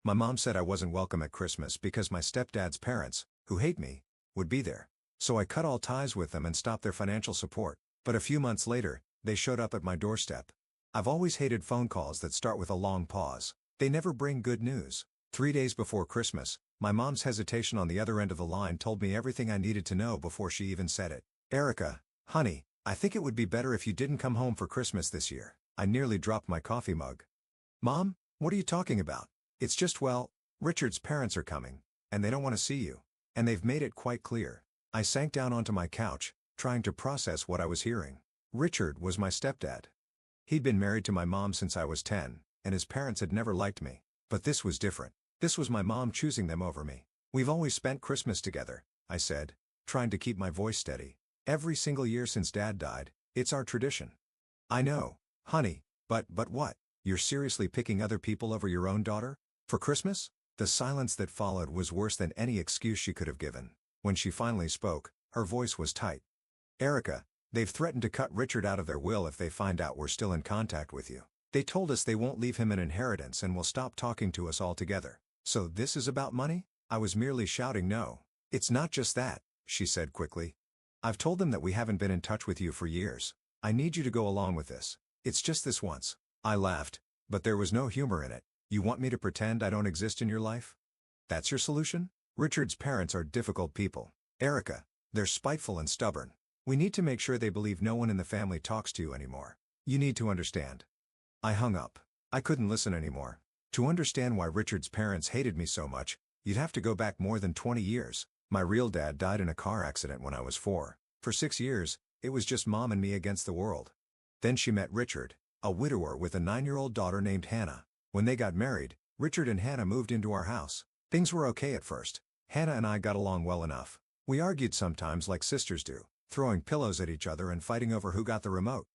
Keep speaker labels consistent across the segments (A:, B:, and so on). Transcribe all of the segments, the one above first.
A: My mom said I wasn't welcome at Christmas because my stepdad's parents, who hate me, would be there. So I cut all ties with them and stopped their financial support. But a few months later, they showed up at my doorstep. I've always hated phone calls that start with a long pause. They never bring good news. 3 days before Christmas, my mom's hesitation on the other end of the line told me everything I needed to know before she even said it. "Erica, honey, I think it would be better if you didn't come home for Christmas this year." I nearly dropped my coffee mug. "Mom, what are you talking about? It's just, well, Richard's parents are coming, and they don't want to see you. And they've made it quite clear." I sank down onto my couch, trying to process what I was hearing. Richard was my stepdad. He'd been married to my mom since I was 10, and his parents had never liked me. But this was different. This was my mom choosing them over me. "We've always spent Christmas together," I said, trying to keep my voice steady. "Every single year since Dad died, it's our tradition." "I know, honey, but what? You're seriously picking other people over your own daughter? For Christmas?" The silence that followed was worse than any excuse she could have given. When she finally spoke, her voice was tight. "Erica, they've threatened to cut Richard out of their will if they find out we're still in contact with you. They told us they won't leave him an inheritance and will stop talking to us altogether. So this is about money?" I was merely shouting no. "It's not just that," she said quickly. "I've told them that we haven't been in touch with you for years. I need you to go along with this. It's just this once." I laughed, but there was no humor in it. "You want me to pretend I don't exist in your life? That's your solution?" "Richard's parents are difficult people, Erica. They're spiteful and stubborn. We need to make sure they believe no one in the family talks to you anymore. You need to understand." I hung up. I couldn't listen anymore. To understand why Richard's parents hated me so much, you'd have to go back more than 20 years. My real dad died in a car accident when I was 4. For 6 years, it was just Mom and me against the world. Then she met Richard, a widower with a 9-year-old daughter named Hannah. When they got married, Richard and Hannah moved into our house. Things were okay at first. Hannah and I got along well enough. We argued sometimes like sisters do, throwing pillows at each other and fighting over who got the remote.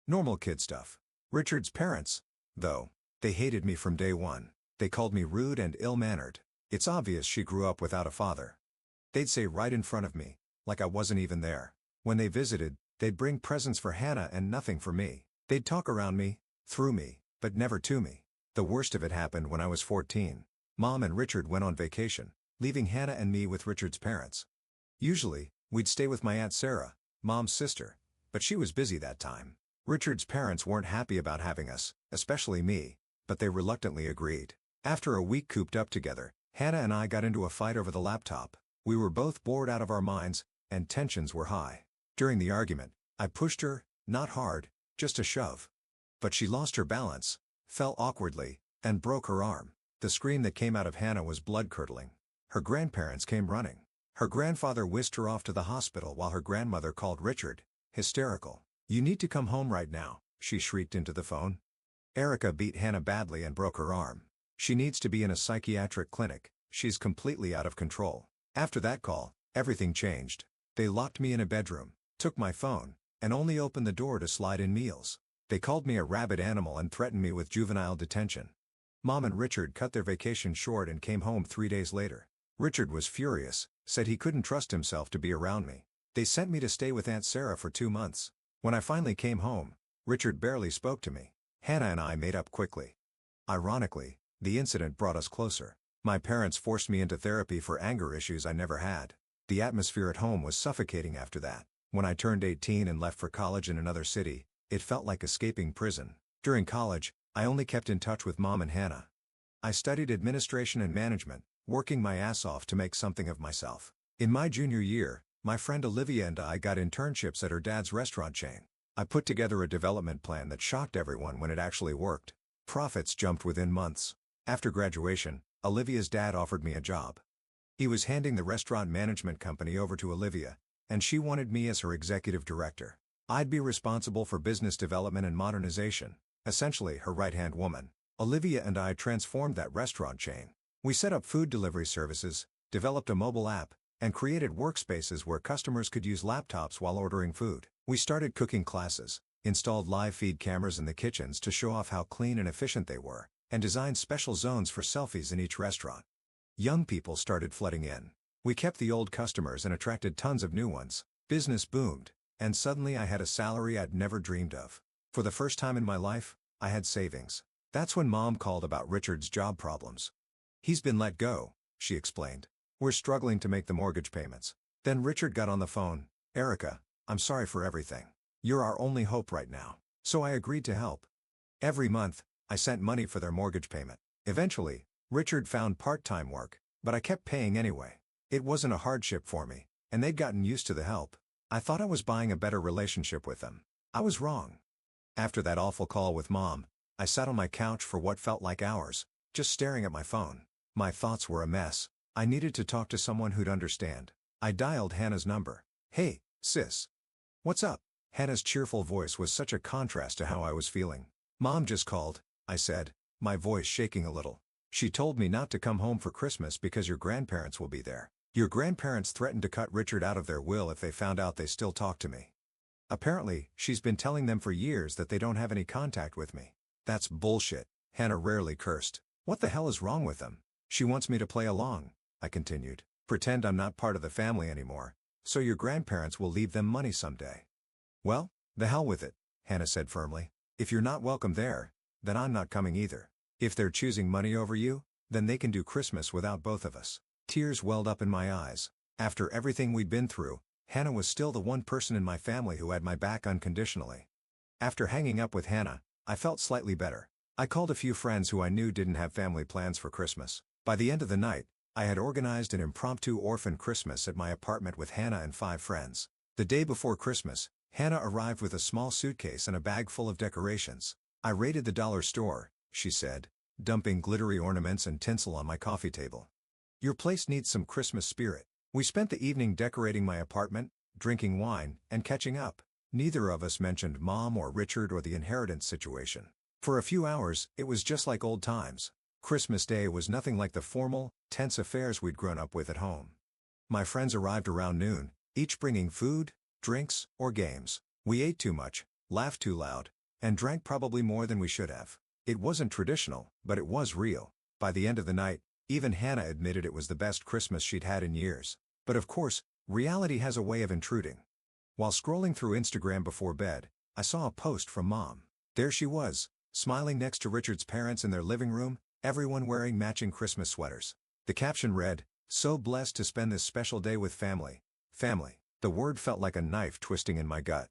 A: Normal kid stuff. Richard's parents, though, they hated me from day one. They called me rude and ill-mannered. It's obvious she grew up without a father. They'd say right in front of me, like I wasn't even there. When they visited, they'd bring presents for Hannah and nothing for me. They'd talk around me, through me, but never to me. The worst of it happened when I was 14. Mom and Richard went on vacation, leaving Hannah and me with Richard's parents. Usually, we'd stay with my Aunt Sarah, Mom's sister, but she was busy that time. Richard's parents weren't happy about having us, especially me, but they reluctantly agreed. After a week cooped up together, Hannah and I got into a fight over the laptop. We were both bored out of our minds, and tensions were high. During the argument, I pushed her, not hard, just a shove. But she lost her balance, fell awkwardly, and broke her arm. The scream that came out of Hannah was blood-curdling. Her grandparents came running. Her grandfather whisked her off to the hospital while her grandmother called Richard, hysterical. "You need to come home right now," she shrieked into the phone. "Erica beat Hannah badly and broke her arm. She needs to be in a psychiatric clinic. She's completely out of control." After that call, everything changed. They locked me in a bedroom, took my phone, and only opened the door to slide in meals. They called me a rabid animal and threatened me with juvenile detention. Mom and Richard cut their vacation short and came home 3 days later. Richard was furious, said he couldn't trust himself to be around me. They sent me to stay with Aunt Sarah for 2 months. When I finally came home, Richard barely spoke to me. Hannah and I made up quickly. Ironically, the incident brought us closer. My parents forced me into therapy for anger issues I never had. The atmosphere at home was suffocating after that. When I turned 18 and left for college in another city, it felt like escaping prison. During college, I only kept in touch with Mom and Hannah. I studied administration and management, working my ass off to make something of myself. In my junior year, my friend Olivia and I got internships at her dad's restaurant chain. I put together a development plan that shocked everyone when it actually worked. Profits jumped within months. After graduation, Olivia's dad offered me a job. He was handing the restaurant management company over to Olivia, and she wanted me as her executive director. I'd be responsible for business development and modernization, essentially her right-hand woman. Olivia and I transformed that restaurant chain. We set up food delivery services, developed a mobile app, and created workspaces where customers could use laptops while ordering food. We started cooking classes, installed live feed cameras in the kitchens to show off how clean and efficient they were, and designed special zones for selfies in each restaurant. Young people started flooding in. We kept the old customers and attracted tons of new ones. Business boomed, and suddenly I had a salary I'd never dreamed of. For the first time in my life, I had savings. That's when Mom called about Richard's job problems. He's been let go, she explained. We're struggling to make the mortgage payments. Then Richard got on the phone. Erica, I'm sorry for everything. You're our only hope right now. So I agreed to help. Every month, I sent money for their mortgage payment. Eventually, Richard found part-time work, but I kept paying anyway. It wasn't a hardship for me, and they'd gotten used to the help. I thought I was buying a better relationship with them. I was wrong. After that awful call with Mom, I sat on my couch for what felt like hours, just staring at my phone. My thoughts were a mess. I needed to talk to someone who'd understand. I dialed Hannah's number. Hey, sis. What's up? Hannah's cheerful voice was such a contrast to how I was feeling. Mom just called, I said, my voice shaking a little. She told me not to come home for Christmas because your grandparents will be there. Your grandparents threatened to cut Richard out of their will if they found out they still talk to me. Apparently, she's been telling them for years that they don't have any contact with me. That's bullshit, Hannah rarely cursed. What the hell is wrong with them? She wants me to play along, I continued. Pretend I'm not part of the family anymore, so your grandparents will leave them money someday. Well, the hell with it, Hannah said firmly. If you're not welcome there, then I'm not coming either. If they're choosing money over you, then they can do Christmas without both of us. Tears welled up in my eyes. After everything we'd been through, Hannah was still the one person in my family who had my back unconditionally. After hanging up with Hannah, I felt slightly better. I called a few friends who I knew didn't have family plans for Christmas. By the end of the night, I had organized an impromptu orphan Christmas at my apartment with Hannah and 5 friends. The day before Christmas, Hannah arrived with a small suitcase and a bag full of decorations. I raided the dollar store, she said, dumping glittery ornaments and tinsel on my coffee table. Your place needs some Christmas spirit. We spent the evening decorating my apartment, drinking wine, and catching up. Neither of us mentioned Mom or Richard or the inheritance situation. For a few hours, it was just like old times. Christmas Day was nothing like the formal, tense affairs we'd grown up with at home. My friends arrived around noon, each bringing food, drinks, or games. We ate too much, laughed too loud, and drank probably more than we should have. It wasn't traditional, but it was real. By the end of the night, even Hannah admitted it was the best Christmas she'd had in years. But of course, reality has a way of intruding. While scrolling through Instagram before bed, I saw a post from Mom. There she was, smiling next to Richard's parents in their living room, everyone wearing matching Christmas sweaters. The caption read, "So blessed to spend this special day with family." Family. The word felt like a knife twisting in my gut.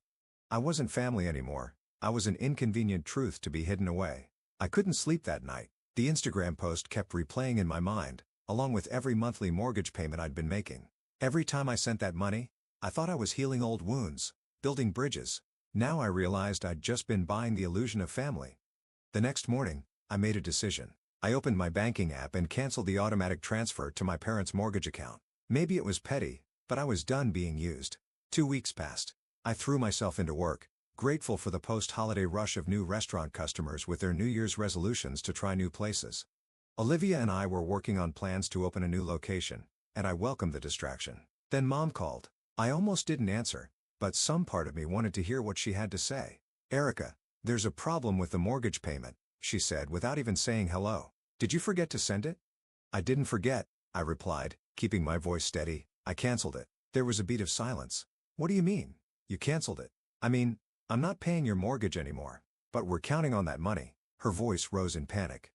A: I wasn't family anymore. I was an inconvenient truth to be hidden away. I couldn't sleep that night. The Instagram post kept replaying in my mind, along with every monthly mortgage payment I'd been making. Every time I sent that money, I thought I was healing old wounds, building bridges. Now I realized I'd just been buying the illusion of family. The next morning, I made a decision. I opened my banking app and canceled the automatic transfer to my parents' mortgage account. Maybe it was petty, but I was done being used. 2 weeks passed. I threw myself into work, grateful for the post-holiday rush of new restaurant customers with their New Year's resolutions to try new places. Olivia and I were working on plans to open a new location, and I welcomed the distraction. Then Mom called. I almost didn't answer, but some part of me wanted to hear what she had to say. Erica, there's a problem with the mortgage payment, she said without even saying hello. Did you forget to send it? I didn't forget, I replied, keeping my voice steady. I canceled it. There was a beat of silence. What do you mean? You canceled it? I mean, I'm not paying your mortgage anymore, but we're counting on that money. Her voice rose in panic.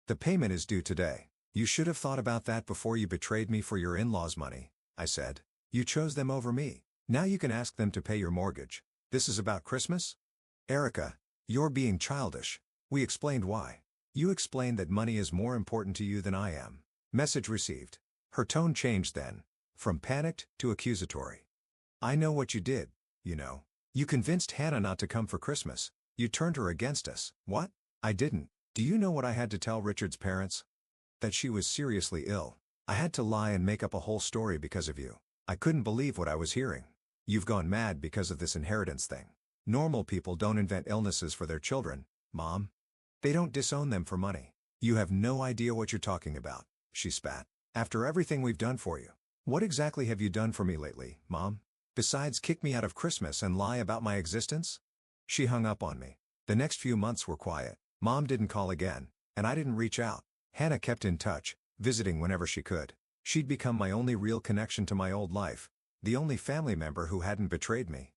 A: The payment is due today. You should have thought about that before you betrayed me for your in-laws' money, I said. You chose them over me. Now you can ask them to pay your mortgage. This is about Christmas? Erica, you're being childish. We explained why. You explained that money is more important to you than I am. Message received. Her tone changed then, from panicked to accusatory. I know what you did, you know. You convinced Hannah not to come for Christmas. You turned her against us. What? I didn't. Do you know what I had to tell Richard's parents? That she was seriously ill. I had to lie and make up a whole story because of you. I couldn't believe what I was hearing. You've gone mad because of this inheritance thing. Normal people don't invent illnesses for their children, Mom. They don't disown them for money. You have no idea what you're talking about, she spat. After everything we've done for you. What exactly have you done for me lately, Mom? Besides kick me out of Christmas and lie about my existence? She hung up on me. The next few months were quiet. Mom didn't call again, and I didn't reach out. Hannah kept in touch, visiting whenever she could. She'd become my only real connection to my old life, the only family member who hadn't betrayed me.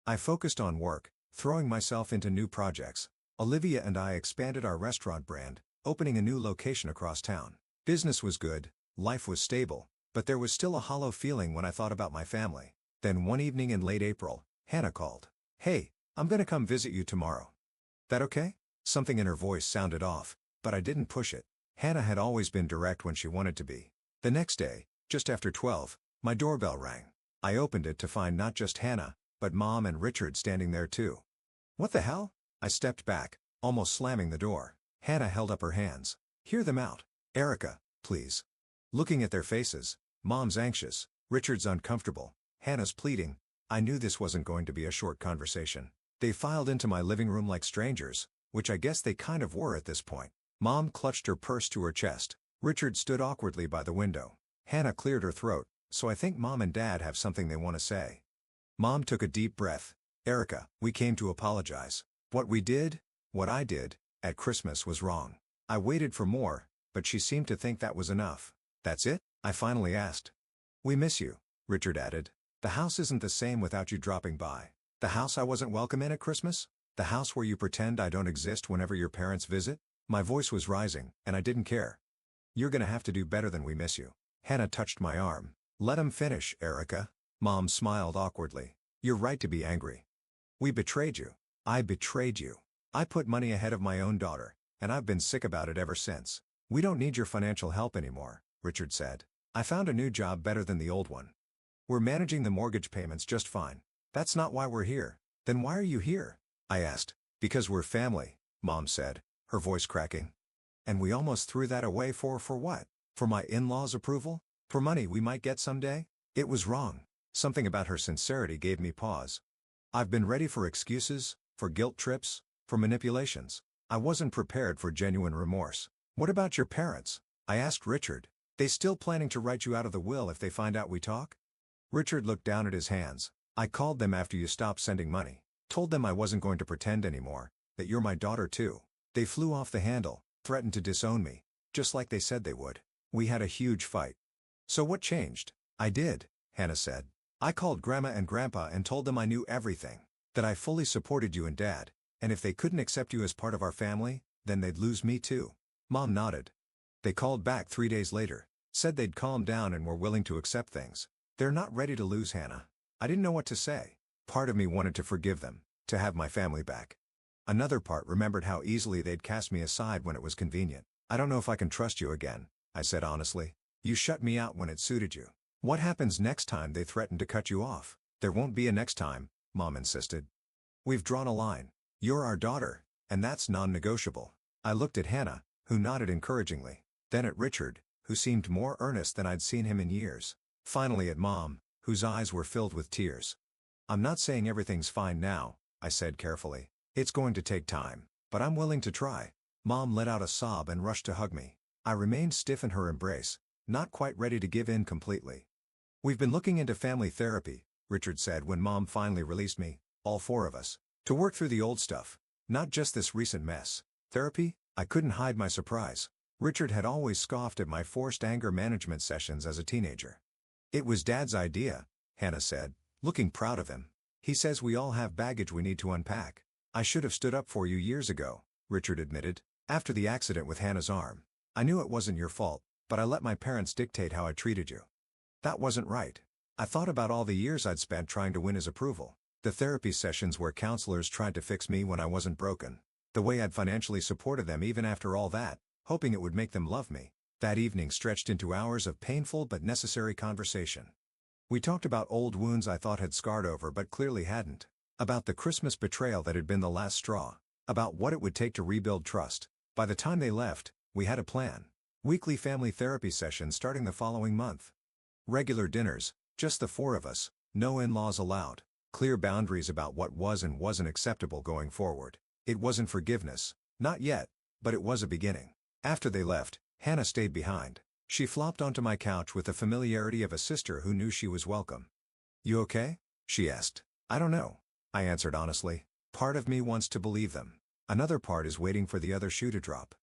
A: I focused on work, throwing myself into new projects. Olivia and I expanded our restaurant brand, opening a new location across town. Business was good, life was stable, but there was still a hollow feeling when I thought about my family. Then one evening in late April, Hannah called. "Hey, I'm gonna come visit you tomorrow. That okay?" Something in her voice sounded off, but I didn't push it. Hannah had always been direct when she wanted to be. The next day, just after 12, my doorbell rang. I opened it to find not just Hannah, but Mom and Richard standing there too. "What the hell?" I stepped back, almost slamming the door. Hannah held up her hands. "Hear them out. Erica, please." Looking at their faces, Mom's anxious, Richard's uncomfortable, Hannah's pleading, I knew this wasn't going to be a short conversation. They filed into my living room like strangers, which I guess they kind of were at this point. Mom clutched her purse to her chest. Richard stood awkwardly by the window. Hannah cleared her throat, so I think Mom and Dad have something they want to say. Mom took a deep breath. "Erica, we came to apologize. What I did, at Christmas was wrong." I waited for more, but she seemed to think that was enough. "That's it?" I finally asked. "We miss you," Richard added. "The house isn't the same without you dropping by. The house I wasn't welcome in at Christmas? The house where you pretend I don't exist whenever your parents visit?" My voice was rising, and I didn't care. "You're gonna have to do better than we miss you." Hannah touched my arm. "Let him finish, Erica." Mom smiled awkwardly. "You're right to be angry. We betrayed you. I betrayed you. I put money ahead of my own daughter, and I've been sick about it ever since. We don't need your financial help anymore," Richard said. "I found a new job better than the old one. We're managing the mortgage payments just fine. That's not why we're here." "Then why are you here?" I asked. "Because we're family," Mom said, her voice cracking. "And we almost threw that away for what? For my in-laws' approval? For money we might get someday?" It was wrong. Something about her sincerity gave me pause. I've been ready for excuses, for guilt trips, for manipulations. I wasn't prepared for genuine remorse. "What about your parents?" I asked Richard. "They still planning to write you out of the will if they find out we talk?" Richard looked down at his hands. "I called them after you stopped sending money. Told them I wasn't going to pretend anymore, that you're my daughter too. They flew off the handle, threatened to disown me, just like they said they would. We had a huge fight." "So what changed?" "I did," Hannah said. "I called Grandma and Grandpa and told them I knew everything, that I fully supported you and Dad, and if they couldn't accept you as part of our family, then they'd lose me too." Mom nodded. "They called back 3 days later, said they'd calmed down and were willing to accept things. They're not ready to lose Hannah." I didn't know what to say. Part of me wanted to forgive them, to have my family back. Another part remembered how easily they'd cast me aside when it was convenient. "I don't know if I can trust you again," I said honestly. "You shut me out when it suited you. What happens next time they threaten to cut you off?" "There won't be a next time," Mom insisted. "We've drawn a line. You're our daughter, and that's non-negotiable." I looked at Hannah, who nodded encouragingly, then at Richard, who seemed more earnest than I'd seen him in years. Finally at Mom, whose eyes were filled with tears. "I'm not saying everything's fine now," I said carefully. "It's going to take time, but I'm willing to try." Mom let out a sob and rushed to hug me. I remained stiff in her embrace, not quite ready to give in completely. "We've been looking into family therapy," Richard said when Mom finally released me, "all 4 of us. To work through the old stuff. Not just this recent mess." "Therapy?" I couldn't hide my surprise. Richard had always scoffed at my forced anger management sessions as a teenager. "It was Dad's idea," Hannah said, looking proud of him. "He says we all have baggage we need to unpack." "I should have stood up for you years ago," Richard admitted, "after the accident with Hannah's arm. I knew it wasn't your fault, but I let my parents dictate how I treated you. That wasn't right." I thought about all the years I'd spent trying to win his approval. The therapy sessions where counselors tried to fix me when I wasn't broken. The way I'd financially supported them even after all that, hoping it would make them love me. That evening stretched into hours of painful but necessary conversation. We talked about old wounds I thought had scarred over but clearly hadn't. About the Christmas betrayal that had been the last straw. About what it would take to rebuild trust. By the time they left, we had a plan. Weekly family therapy sessions starting the following month. Regular dinners, just the 4 of us, no in-laws allowed. Clear boundaries about what was and wasn't acceptable going forward. It wasn't forgiveness, not yet, but it was a beginning. After they left, Hannah stayed behind. She flopped onto my couch with the familiarity of a sister who knew she was welcome. "You okay?" she asked. "I don't know," I answered honestly. Part of me wants to believe them. Another part is waiting for the other shoe to drop.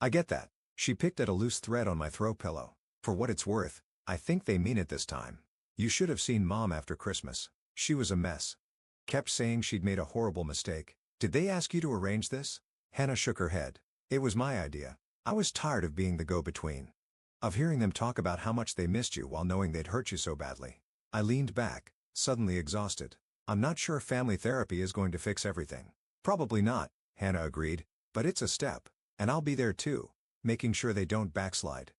A: "I get that." She picked at a loose thread on my throw pillow. "For what it's worth, I think they mean it this time. You should have seen Mom after Christmas. She was a mess. Kept saying she'd made a horrible mistake." "Did they ask you to arrange this?" Hannah shook her head. "It was my idea. I was tired of being the go-between." Of hearing them talk about how much they missed you while knowing they'd hurt you so badly. I leaned back, suddenly exhausted. I'm not sure family therapy is going to fix everything. Probably not, Hannah agreed, but it's a step. And I'll be there too, making sure they don't backslide.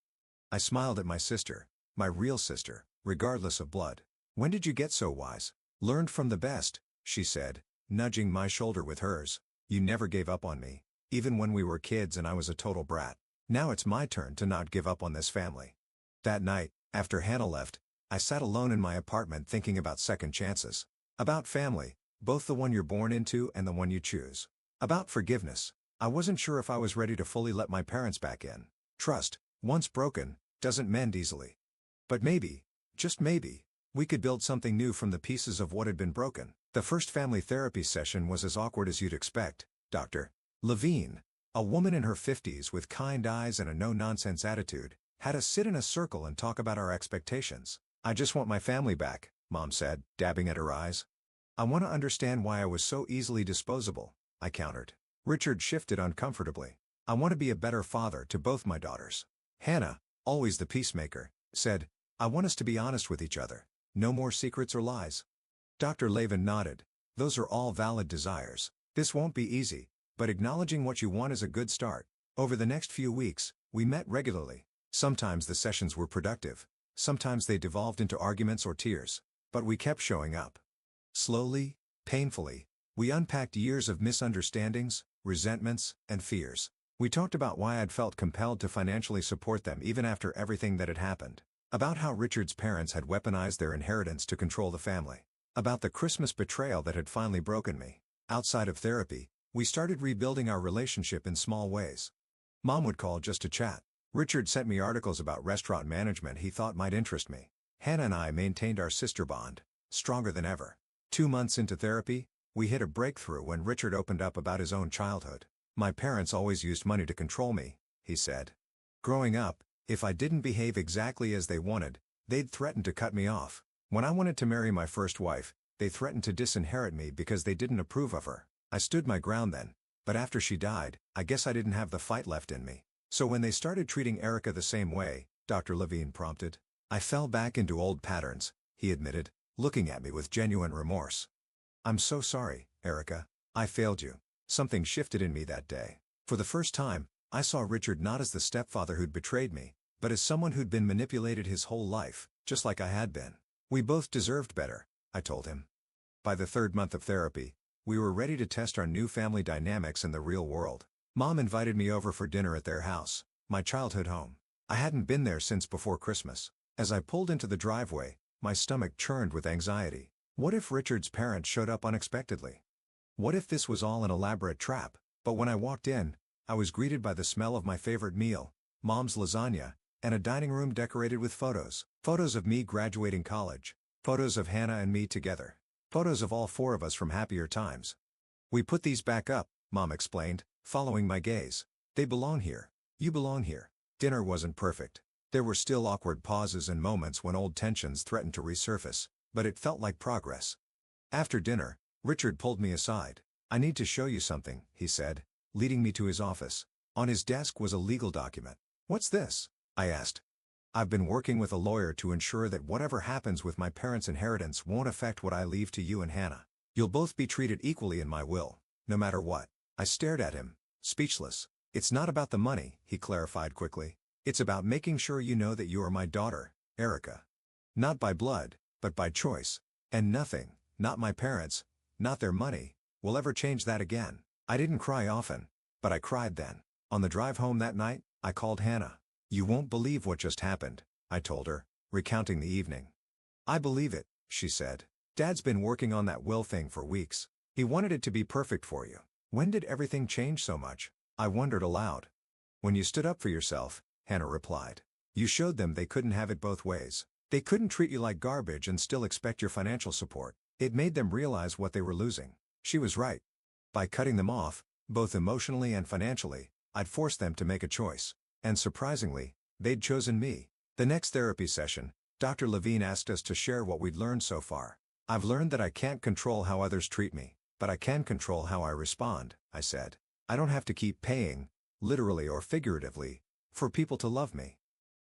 A: I smiled at my sister, my real sister, regardless of blood. When did you get so wise? Learned from the best, she said, nudging my shoulder with hers. You never gave up on me, even when we were kids and I was a total brat. Now it's my turn to not give up on this family. That night, after Hannah left, I sat alone in my apartment thinking about second chances. About family, both the one you're born into and the one you choose. About forgiveness. I wasn't sure if I was ready to fully let my parents back in. Trust, once broken, doesn't mend easily. But maybe, just maybe, we could build something new from the pieces of what had been broken. The first family therapy session was as awkward as you'd expect. Dr. Levine, a woman in her 50s with kind eyes and a no-nonsense attitude, had us sit in a circle and talk about our expectations. I just want my family back, Mom said, dabbing at her eyes. I want to understand why I was so easily disposable, I countered. Richard shifted uncomfortably. I want to be a better father to both my daughters. Hannah, always the peacemaker, said, I want us to be honest with each other. No more secrets or lies. Dr. Levin nodded. Those are all valid desires. This won't be easy, but acknowledging what you want is a good start. Over the next few weeks, we met regularly. Sometimes the sessions were productive. Sometimes they devolved into arguments or tears. But we kept showing up. Slowly, painfully, we unpacked years of misunderstandings, resentments, and fears. We talked about why I'd felt compelled to financially support them even after everything that had happened. About how Richard's parents had weaponized their inheritance to control the family. About the Christmas betrayal that had finally broken me. Outside of therapy, we started rebuilding our relationship in small ways. Mom would call just to chat. Richard sent me articles about restaurant management he thought might interest me. Hannah and I maintained our sister bond, stronger than ever. 2 months into therapy, we hit a breakthrough when Richard opened up about his own childhood. My parents always used money to control me, he said. Growing up, if I didn't behave exactly as they wanted, they'd threaten to cut me off. When I wanted to marry my first wife, they threatened to disinherit me because they didn't approve of her. I stood my ground then, but after she died, I guess I didn't have the fight left in me. So when they started treating Erica the same way, Dr. Levine prompted, I fell back into old patterns, he admitted, looking at me with genuine remorse. I'm so sorry, Erica. I failed you. Something shifted in me that day. For the first time, I saw Richard not as the stepfather who'd betrayed me, but as someone who'd been manipulated his whole life, just like I had been. We both deserved better, I told him. By the 3rd month of therapy, we were ready to test our new family dynamics in the real world. Mom invited me over for dinner at their house, my childhood home. I hadn't been there since before Christmas. As I pulled into the driveway, my stomach churned with anxiety. What if Richard's parents showed up unexpectedly? What if this was all an elaborate trap? But when I walked in, I was greeted by the smell of my favorite meal, Mom's lasagna, and a dining room decorated with photos. Photos of me graduating college. Photos of Hannah and me together. Photos of all 4 of us from happier times. We put these back up, Mom explained, following my gaze. They belong here. You belong here. Dinner wasn't perfect. There were still awkward pauses and moments when old tensions threatened to resurface, but it felt like progress. After dinner, Richard pulled me aside. I need to show you something, he said, leading me to his office. On his desk was a legal document. What's this? I asked. I've been working with a lawyer to ensure that whatever happens with my parents' inheritance won't affect what I leave to you and Hannah. You'll both be treated equally in my will, no matter what. I stared at him, speechless. It's not about the money, he clarified quickly. It's about making sure you know that you are my daughter, Erica. Not by blood, but by choice. And nothing, not my parents, not their money, will ever change that again. I didn't cry often, but I cried then. On the drive home that night, I called Hannah. You won't believe what just happened, I told her, recounting the evening. I believe it, she said. Dad's been working on that will thing for weeks. He wanted it to be perfect for you. When did everything change so much? I wondered aloud. When you stood up for yourself, Hannah replied. You showed them they couldn't have it both ways. They couldn't treat you like garbage and still expect your financial support. It made them realize what they were losing. She was right. By cutting them off, both emotionally and financially, I'd forced them to make a choice. And surprisingly, they'd chosen me. The next therapy session, Dr. Levine asked us to share what we'd learned so far. I've learned that I can't control how others treat me, but I can control how I respond, I said. I don't have to keep paying, literally or figuratively, for people to love me.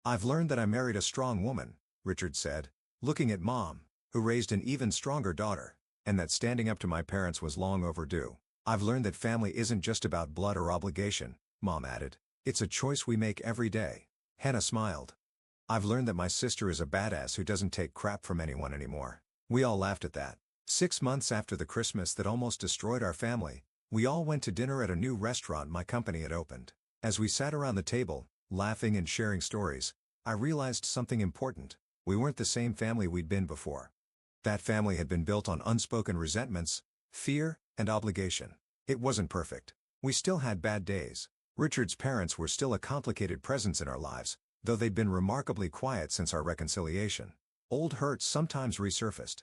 A: I've learned that I married a strong woman, Richard said, looking at Mom, who raised an even stronger daughter, and that standing up to my parents was long overdue. I've learned that family isn't just about blood or obligation, Mom added. It's a choice we make every day. Hannah smiled. I've learned that my sister is a badass who doesn't take crap from anyone anymore. We all laughed at that. 6 months after the Christmas that almost destroyed our family, we all went to dinner at a new restaurant my company had opened. As we sat around the table, laughing and sharing stories, I realized something important. We weren't the same family we'd been before. That family had been built on unspoken resentments, fear, and obligation. It wasn't perfect. We still had bad days. Richard's parents were still a complicated presence in our lives, though they'd been remarkably quiet since our reconciliation. Old hurts sometimes resurfaced.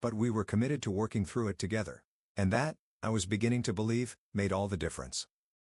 A: But we were committed to working through it together. And that, I was beginning to believe, made all the difference.